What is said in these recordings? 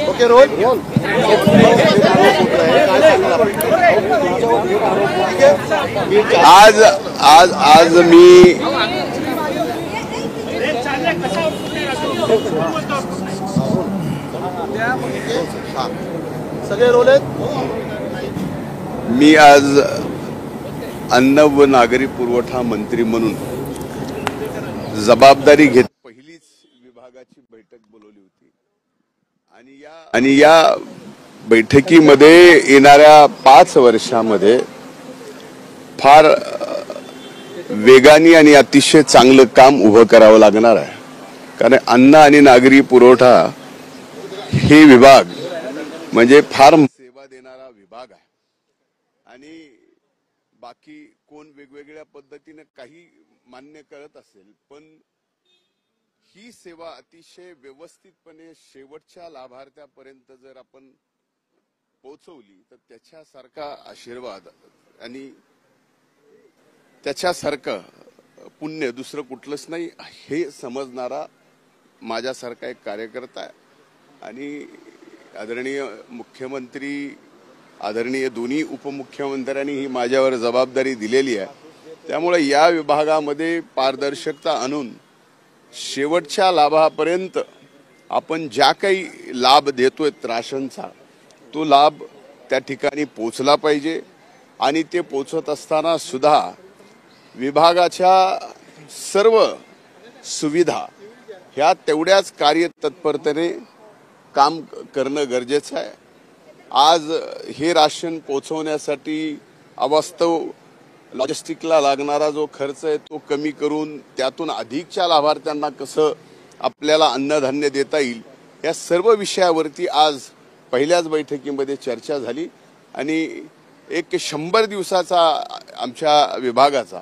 Okay role आज आज आज मी सगळे रोल आहेत। मी आज अन्न व नागरी पुरवठा मंत्री म्हणून जबाबदारी घेत पहिलीच विभागाची बैठक बोलवली होती आणि या बैठकीमध्ये येणाऱ्या 5 वर्षांमध्ये फार वेगाने आणि अतिशय चांगलं काम उभं करावं लागणार आहे। कारण अन्न आणि नागरी पुरवठा हे विभाग म्हणजे फार सेवा देणारा विभाग आहे आणि बाकी कोण वेगवेगळ्या पद्धतीने काही मान्य करत असेल, पण ही सेवा अतिशय व्यवस्थितपणे शेवटच्या लाभार्थ्यापर्यंत जर आपण पोहोचवली तर त्याच्यासारखा आशीर्वाद आणि त्याच्यासारखं पुण्य दुसरं कुठलंच नाही हे समजणारा माझ्यासारखा एक कार्यकर्ता आहे। आणि आदरणीय मुख्यमंत्री, आदरणीय दोन्ही उपमुख्यमंत्र्यांनी ही माझ्यावर जबाबदारी दिलेली आहे। त्यामुळे या विभागामध्ये पारदर्शकता आणून शेवटच्या लाभापर्यंत आपण ज्या काही लाभ देतोय राशनचा तो लाभ त्या ठिकाणी पोहोचला पाहिजे आणि ते पोहोचत असताना सुद्धा विभागाच्या सर्व सुविधा ह्या तेवढ्याच कार्यतत्परतेने काम करणं गरजेचं आहे। आज हे राशन पोहोचवण्यासाठी अवास्तव लॉजिस्टिकला लागणारा जो खर्च आहे तो कमी करून त्यातून अधिकच्या लाभार्थ्यांना कसं आपल्याला अन्नधान्य देता येईल या सर्व विषयावरती आज पहिल्याच बैठकीमध्ये चर्चा झाली आणि एक 100 दिवसाचा आमच्या विभागाचा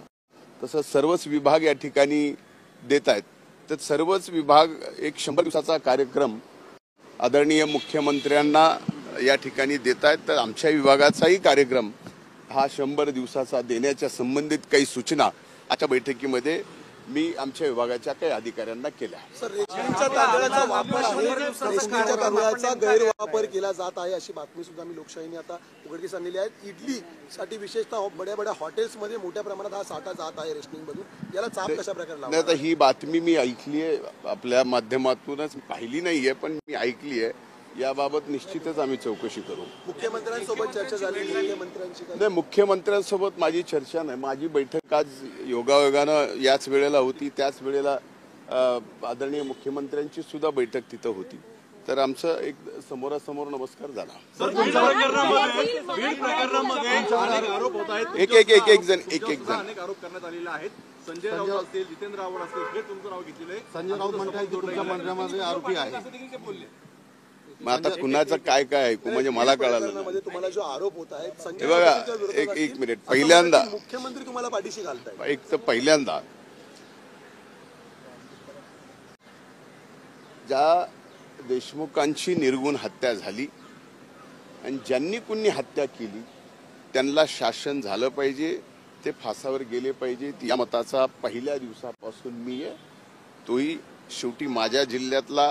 तसं सर्वच विभाग या ठिकाणी देत आहेत, तर सर्वच विभाग एक 100 दिवसाचा कार्यक्रम आदरणीय मुख्यमंत्र्यांना या ठिकाणी देत आहेत। तर आमच्या विभागाचाही कार्यक्रम हा 100 दिवसाचा देण्याच्या संबंधित काही सूचना आजच्या बैठकीमध्ये मी आमच्या विभागाच्या काही अधिकाऱ्यांना केल्या। सर, रेशनिंगच्या तांदळाचा वापर आहे, रेशनिंगच्या तांदळाचा गैरवापर केला जात आहे अशी बातमी सुद्धा मी लोकशाहीने आता उघडकीस आणलेली आहे। इडलीसाठी विशेषतः बड्या हॉटेल्समध्ये मोठ्या प्रमाणात हा साठा जात आहे रेशनिंगमधून, याला चाप कशा प्रकारे लावणार? नाही, तर ही बातमी मी ऐकली आहे, आपल्या माध्यमातूनच पाहिली नाहीये पण मी ऐकली आहे। याबाबत निश्चितच आम्ही चौकशी करू। मुख्यमंत्र्यांसोबत चर्चा झाली? मुख्यमंत्र्यांसोबत माझी चर्चा नाही, माझी बैठक आज योगायोगानं याच वेळेला होती, त्याच वेळेला आदरणीय मुख्यमंत्र्यांची सुद्धा बैठक तिथं होती, तर आमचं एक समोरासमोर नमस्कार झाला। एक जण आरोप करण्यात आलेले आहेत। संजय राऊत असतील, जितेंद्र आव्हाड असतील, हे तुमचं नाव घेतलेलं आहे। संजय राऊत म्हणतात तुमच्या मंत्र्यामध्ये आरोपी आहे। मग आता कुणाचं काय काय ऐकू म्हणजे मला कळालं नाही। तुम्हाला जो आरोप होत आहे हे बघा, एक मिनिट, पहिल्यांदा मुख्यमंत्री तुम्हाला पाठीशी घालताय। एक तर पहिल्यांदा ज्या देशमुखांची निर्गुण हत्या झाली आणि ज्यांनी कुणी हत्या केली त्यांना शासन झालं पाहिजे, ते फासावर गेले पाहिजे, या मताचा पहिल्या दिवसापासून मी आहे। तोही शेवटी माझ्या जिल्ह्यातला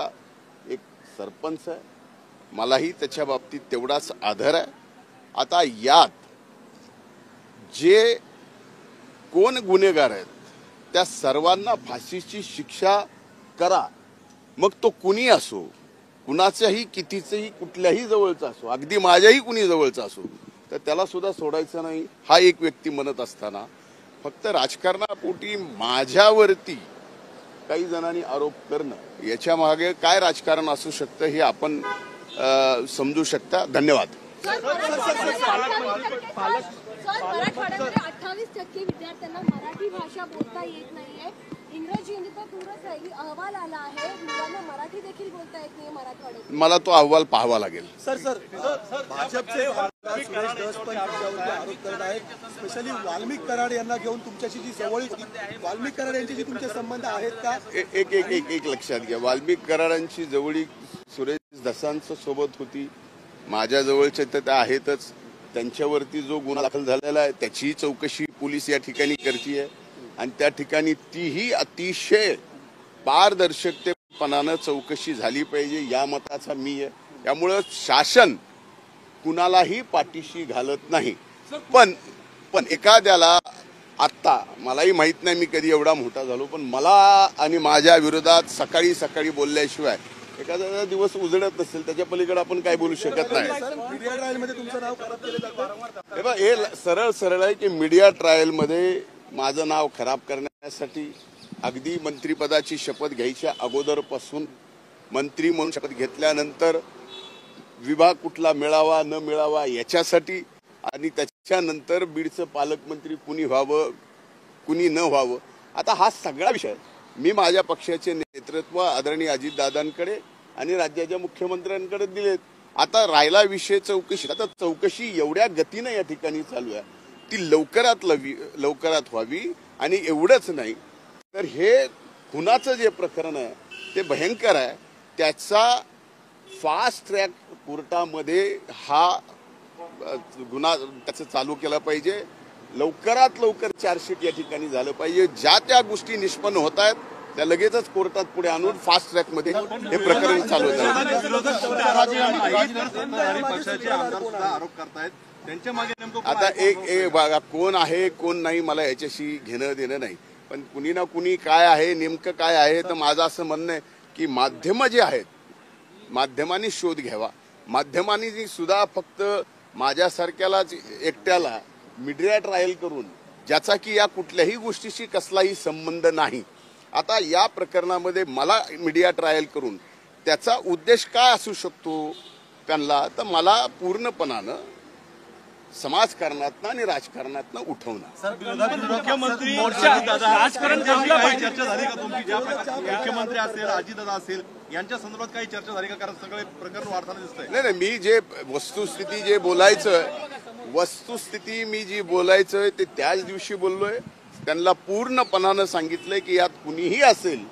एक सरपंच आहे, मलाही त्याच्या बाबतीत तेवढाच आदर आहे। आता यात जे कोण गुन्हेगार आहेत त्या सर्वांना फाशीची शिक्षा करा, मग तो कुणी असो, कुणाच्याही कितीचंही कुठल्याही जवळचा असो, अगदी माझ्याही कुणी जवळचा असो, तर त्याला सुद्धा सोडायचं नाही हा एक व्यक्ती म्हणत असताना फक्त राजकारणापोटी माझ्यावरती काही जणांनी आरोप करणं याच्या मागे काय राजकारण असू शकतं हे आपण समजू शकता। धन्यवाद। मराठवाड्यामध्ये 28% विद्यार्थ्यांना मराठी भाषा बोलता येत नाहीये, इंग्रजी हिंदी तर दूरच राहिली, अहवाल आला आहे मुलांना मराठी देखील बोलता येत नाही मराठवाड्यात। मला तो अहवाल पाहावा लागेल। सर भाजपचे सुरेश धस पण तुमच्यावरती आरोप करत आहेत, स्पेशली वाल्मिक कराड यांना घेऊन तुमच्याशी जी जवळीक, वाल्मिक कराड यांची जी तुमचे संबंध आहेत का? एक लक्षात घ्या, वाल्मिक कराडांची जवळीक सुरेश धसांच्या सोबत होती, माझ्या जवळचे तर आहेतच, त्यांच्यावरती जो गुन्हा दाखल झालेला आहे त्याची चौकशी पोलीस या ठिकाणी करते आहे आणि त्या ठिकाणी तीही अतिशय पारदर्शकतेपणानं चौकशी झाली पाहिजे या मताचा मी आहे. त्यामुळं शासन कुणालाही पाठीशी घालत नाही. पण एखाद्याला आत्ता मलाही माहित नाही मी कधी एवढा मोठा झालो, पण मला आणि माझ्या विरोधात सकाळी सकाळी बोलल्याशिवाय एखादा दिवस उजळत नसेल त्याच्या पलीकडे आपण काय बोलू शकत नाही. मीडिया ट्रायलमध्ये तुमचं नाव खराब केलं जातं. हे बघ, हे सरळ आहे की मीडिया ट्रायलमध्ये माझं नाव खराब करण्यासाठी अगदी मंत्रिपदाची शपथ घ्यायच्या अगोदरपासून मंत्री म्हणून शपथ घेतल्यानंतर विभाग कुठला मिळावा न मिळावा याच्यासाठी आणि त्याच्यानंतर बीडचं पालकमंत्री कुणी व्हावं कुणी न व्हावं, आता हा सगळा विषय मी माझ्या पक्षाचे नेतृत्व आदरणीय अजितदादांकडे आणि राज्याच्या मुख्यमंत्र्यांकडे दिलेत. आता राहिला विषय चौकशी. आता चौकशी एवढ्या गतीनं या ठिकाणी चालू आहे, ती लवकरात व्हावी. आणि एवढंच नाही तर हे खुनाचं जे प्रकरण आहे ते भयंकर आहे, त्याचा फास्ट ट्रॅक कोर्टामध्ये हा गुन्हा त्याचं चालू केला पाहिजे. लवकरात लवकर चार्जशीट या ठिकाणी झालं पाहिजे. ज्या त्या गोष्टी निष्पन्न होत आहेत त्या लगेचच कोर्टात पुढे आणून फास्ट ट्रॅक मध्ये हे प्रकरण चालू होतं. आता एक बघा, कोण आहे कोण नाही मला याच्याशी घेणं देणं नाही, पण कुणी ना कुणी काय आहे नेमकं काय आहे, तर माझं असं म्हणणं आहे की माध्यम जे आहेत माध्यमांनी शोध घ्यावा. माध्यमांनी सुद्धा फक्त माझ्यासारख्यालाच एकट्याला मीडिया ट्रायल करून ज्याचा की या कुठल्याही गोष्टीशी कसलाही संबंध नाही, आता या प्रकरणामध्ये मला मीडिया ट्रायल करून त्याचा उद्देश काय असू शकतो त्यांना, तर मला पूर्णपणानं समाजकारणातनं आणि राजकारणातनं उठवणं. मुख्यमंत्री राजकारण चर्चा झाली का तुमची? ज्या मुख्यमंत्री असेल अजितदादा असेल यांच्या संदर्भात काही चर्चा झाली का? कारण सगळे प्रकरण वाढताना दिसतंय. नाही, मी जे वस्तुस्थिती मी बोलायचं ते त्याच दिवशी बोललोय. त्यांना पूर्णपणानं सांगितलंय की यात कुणीही असेल